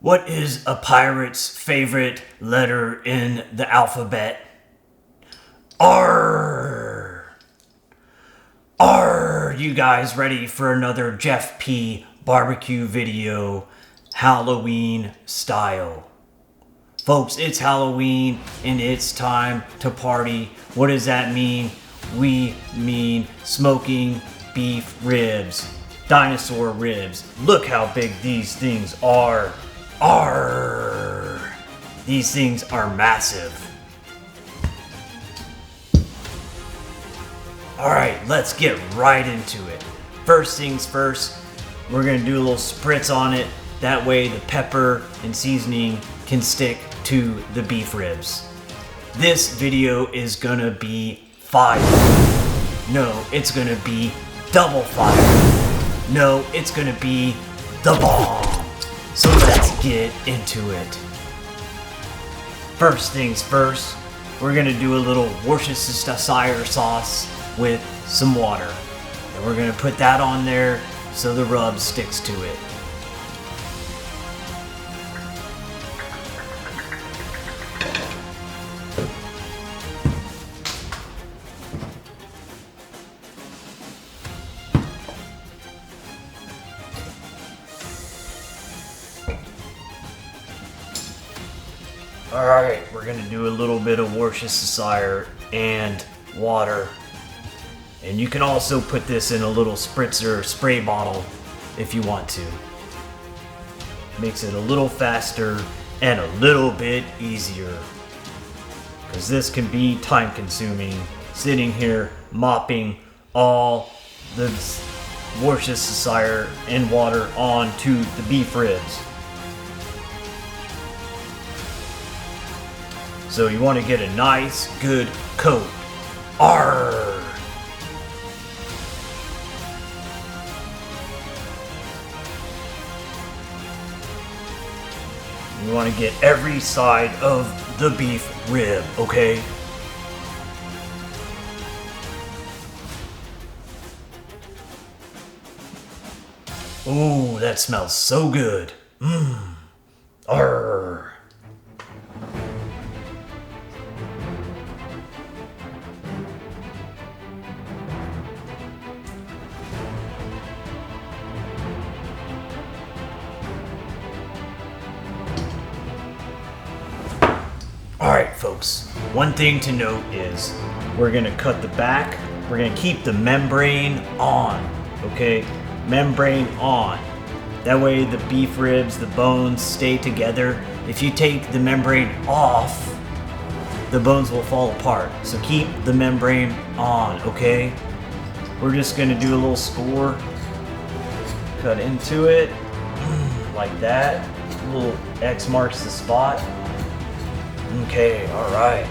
What is a pirate's favorite letter in the alphabet? R. Are you guys ready for another JeffP BBQ video, Halloween style? Folks, it's Halloween and it's time to party. What does that mean? We mean smoking beef ribs, dinosaur ribs. Look how big these things are. These things are massive. Alright, let's get right into it. First things first, we're gonna do a little spritz on it. That way the pepper and seasoning can stick to the beef ribs. This video is gonna be fire. No, it's gonna be double fire. No, it's gonna be the bomb. So let's get into it. First things first, we're gonna do a little Worcestershire sauce with some water. And we're gonna put that on there so the rub sticks to it. Alright, we're gonna do a little bit of Worcestershire and water. And you can also put this in a little spritzer spray bottle if you want to. Makes it a little faster and a little bit easier. Because this can be time consuming, sitting here mopping all the Worcestershire and water onto the beef ribs. So you want to get a nice, good coat. Arr! You want to get every side of the beef rib, okay? Ooh, that smells so good. Mmm. Arr! Alright folks, one thing to note is we're going to cut the back, we're going to keep the membrane on, okay? Membrane on. That way the beef ribs, the bones stay together. If you take the membrane off, the bones will fall apart. So keep the membrane on, okay? We're just going to do a little score. Cut into it, like that. A little X marks the spot. Okay, alright.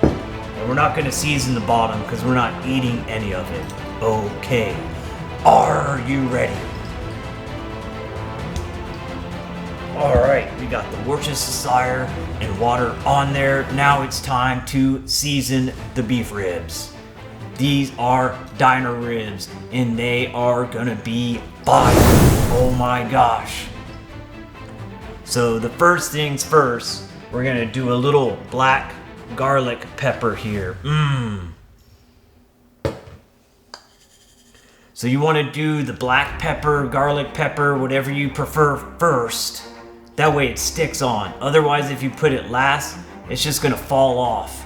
And we're not going to season the bottom because we're not eating any of it. Okay. Are you ready? Alright, we got the Worcestershire and water on there. Now it's time to season the beef ribs. These are dino ribs and they are going to be fire. Oh my gosh. So the first things first, we're gonna do a little black garlic pepper here. So you wanna do the black pepper, garlic pepper, whatever you prefer first. That way it sticks on. Otherwise, if you put it last, it's just gonna fall off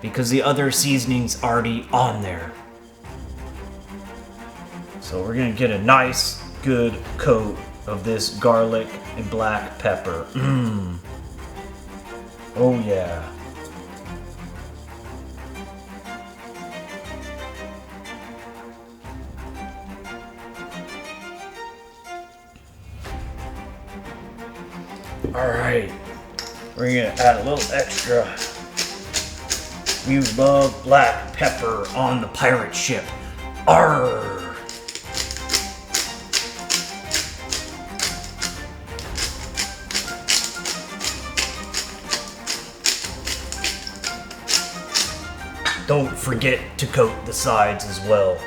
because the other seasoning's already on there. So we're gonna get a nice, good coat of this garlic and black pepper. Oh yeah. Alright. We're gonna add a little extra. We love black pepper on the pirate ship. Arr! Don't forget to coat the sides as well.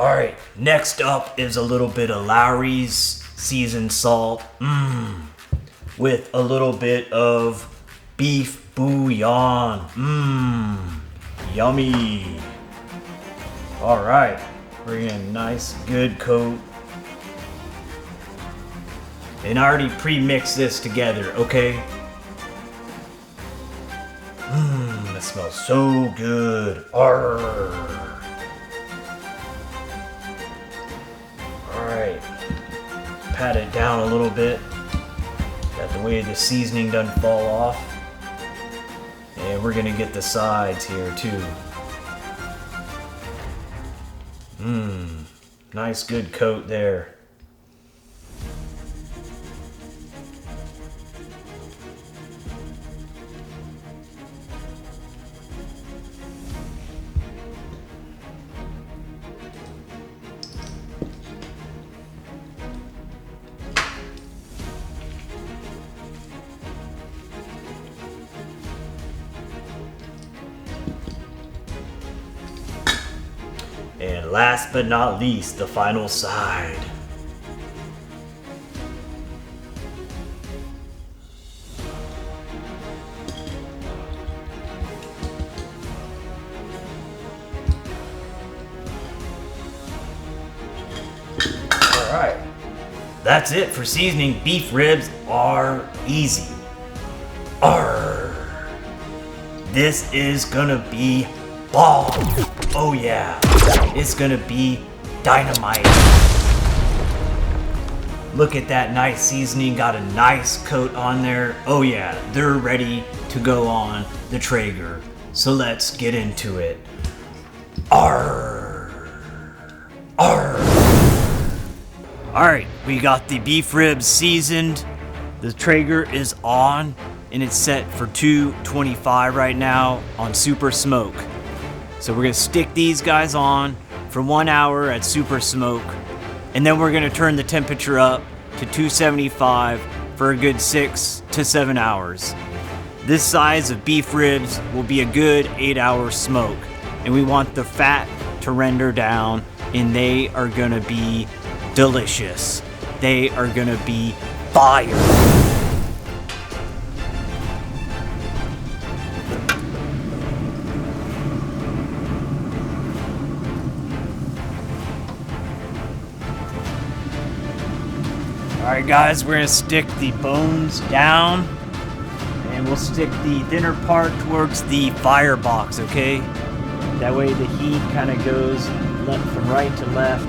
Alright, next up is a little bit of Lowry's seasoned salt. With a little bit of beef bouillon. Yummy. Alright, we're getting a nice good coat. And I already pre-mixed this together, okay? That smells so good. Arrgh. Alright. Pat it down a little bit. That the way the seasoning doesn't fall off. And we're gonna get the sides here too. Nice good coat there. And last but not least, the final side. Alright. That's it for seasoning. Beef ribs are easy. Arrgh. This is gonna be bomb. Oh yeah. It's gonna be dynamite. Look at that nice seasoning, got a nice coat on there. Oh yeah, they're ready to go on the Traeger. So let's get into it. Arrgh. Arrgh. Alright, we got the beef ribs seasoned. The Traeger is on and it's set for 225 right now on super smoke. So we're gonna stick these guys on for 1 hour at super smoke, and then we're gonna turn the temperature up to 275 for a good 6 to 7 hours. This size of beef ribs will be a good 8-hour smoke, and we want the fat to render down, and they are gonna be delicious. They are gonna be fire. Alright guys, we're going to stick the bones down, and we'll stick the thinner part towards the firebox, okay? That way the heat kind of goes left from right to left.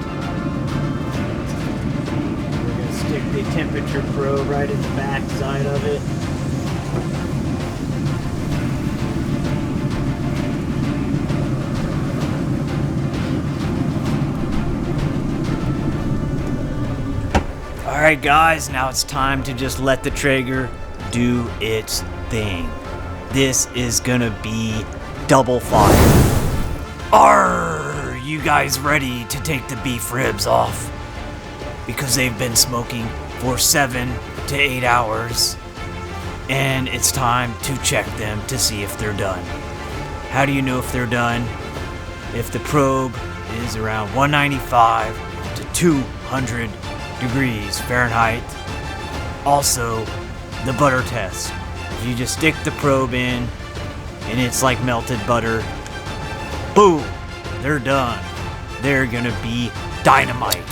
We're going to stick the temperature probe right at the back side of it. Alright guys, now it's time to just let the Traeger do its thing. This is gonna be double fire. Are you guys ready to take the beef ribs off? Because they've been smoking for 7 to 8 hours. And it's time to check them to see if they're done. How do you know if they're done? If the probe is around 195 to 200 degrees Fahrenheit. Also, the butter test. You just stick the probe in and it's like melted butter. Boom! They're done. They're gonna be dynamite.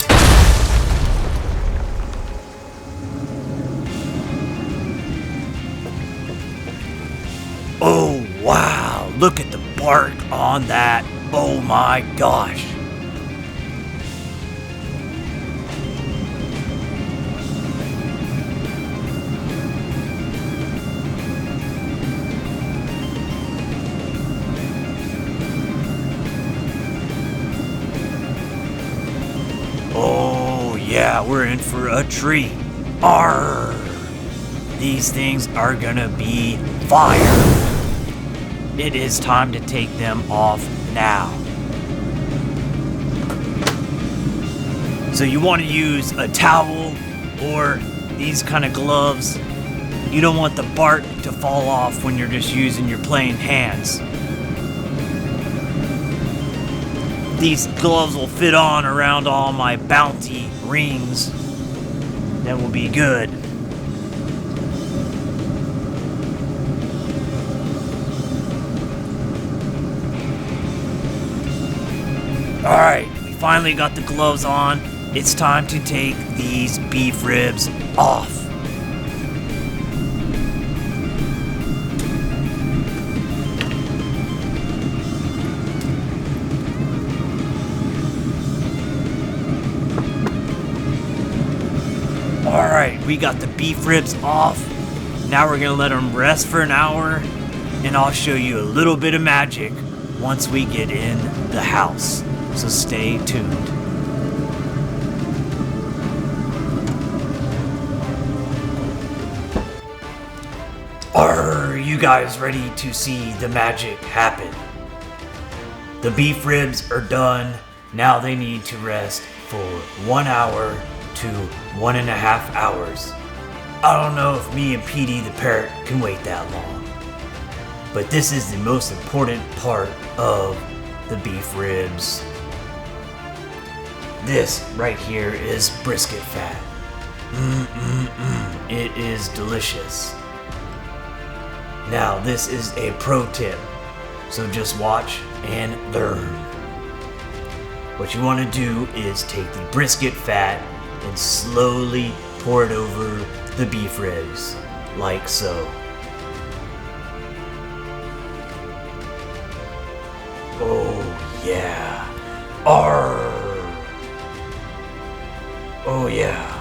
Oh wow, look at the bark on that. Oh my gosh. Yeah, we're in for a treat. Arrgh! These things are gonna be fire. It is time to take them off now. So you want to use a towel or these kind of gloves. You don't want the bark to fall off when you're just using your plain hands. these gloves will fit on around all my bounty rings. That will be good. Alright, we finally got the gloves on. It's time to take these beef ribs off. Alright, we got the beef ribs off. Now we're gonna let them rest for an hour, and I'll show you a little bit of magic once we get in the house. So stay tuned. Are you guys ready to see the magic happen? The beef ribs are done. Now they need to rest for 1 hour to 1.5 hours. I don't know if me and Petey the parrot can wait that long. But this is the most important part of the beef ribs. This right here is brisket fat. It is delicious. Now this is a pro tip, so just watch and learn. What you want to do is take the brisket fat and slowly pour it over the beef ribs, like so. Oh yeah. Arr. Oh yeah.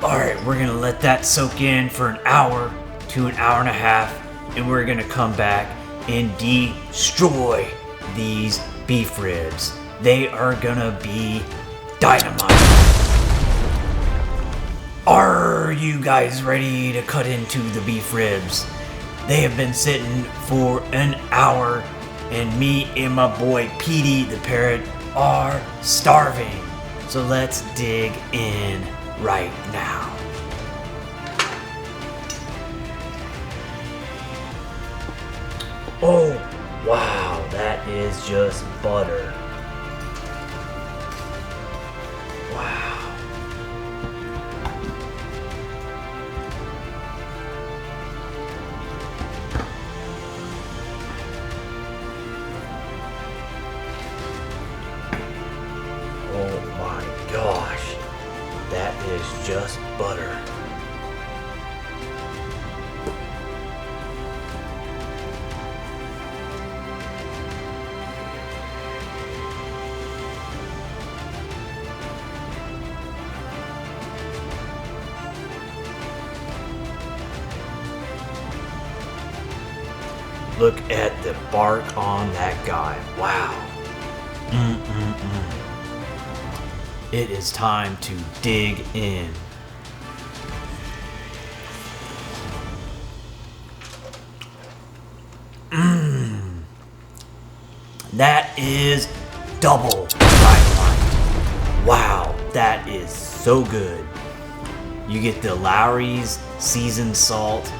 Alright, we're gonna let that soak in for an hour to an hour and a half, and we're gonna come back and destroy these beef ribs. They are gonna be dynamite. Are you guys ready to cut into the beef ribs? They have been sitting for an hour, and me and my boy Petey the parrot are starving. So let's dig in right now. Oh, wow, that is just butter. Wow. Oh my gosh. That is just butter. Look at the bark on that guy. Wow. It is time to dig in. That is double dynamite. Wow, that is so good. You get the Lowry's seasoned salt,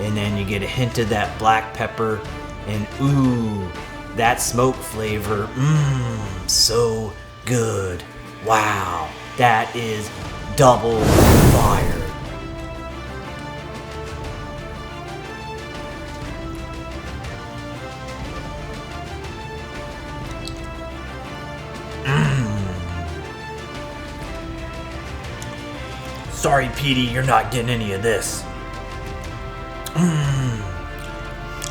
and then you get a hint of that black pepper, and ooh, that smoke flavor. So good. Wow, that is double fire. Sorry, Petey, you're not getting any of this.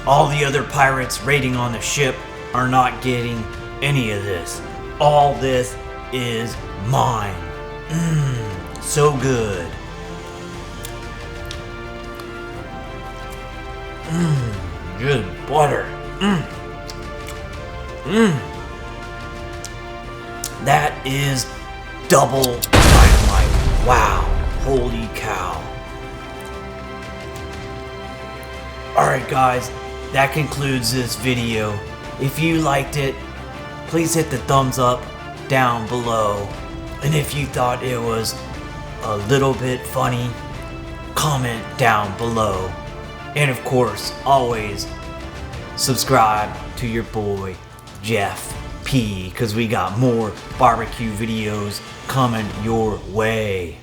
All the other pirates raiding on the ship are not getting any of this. All this is mine. So good. Good butter. That is double dynamite. Wow, holy cow. Alright guys, that concludes this video. If you liked it, please hit the thumbs up down below. And if you thought it was a little bit funny, comment down below. And of course, always subscribe to your boy, Jeff P, because we got more barbecue videos coming your way.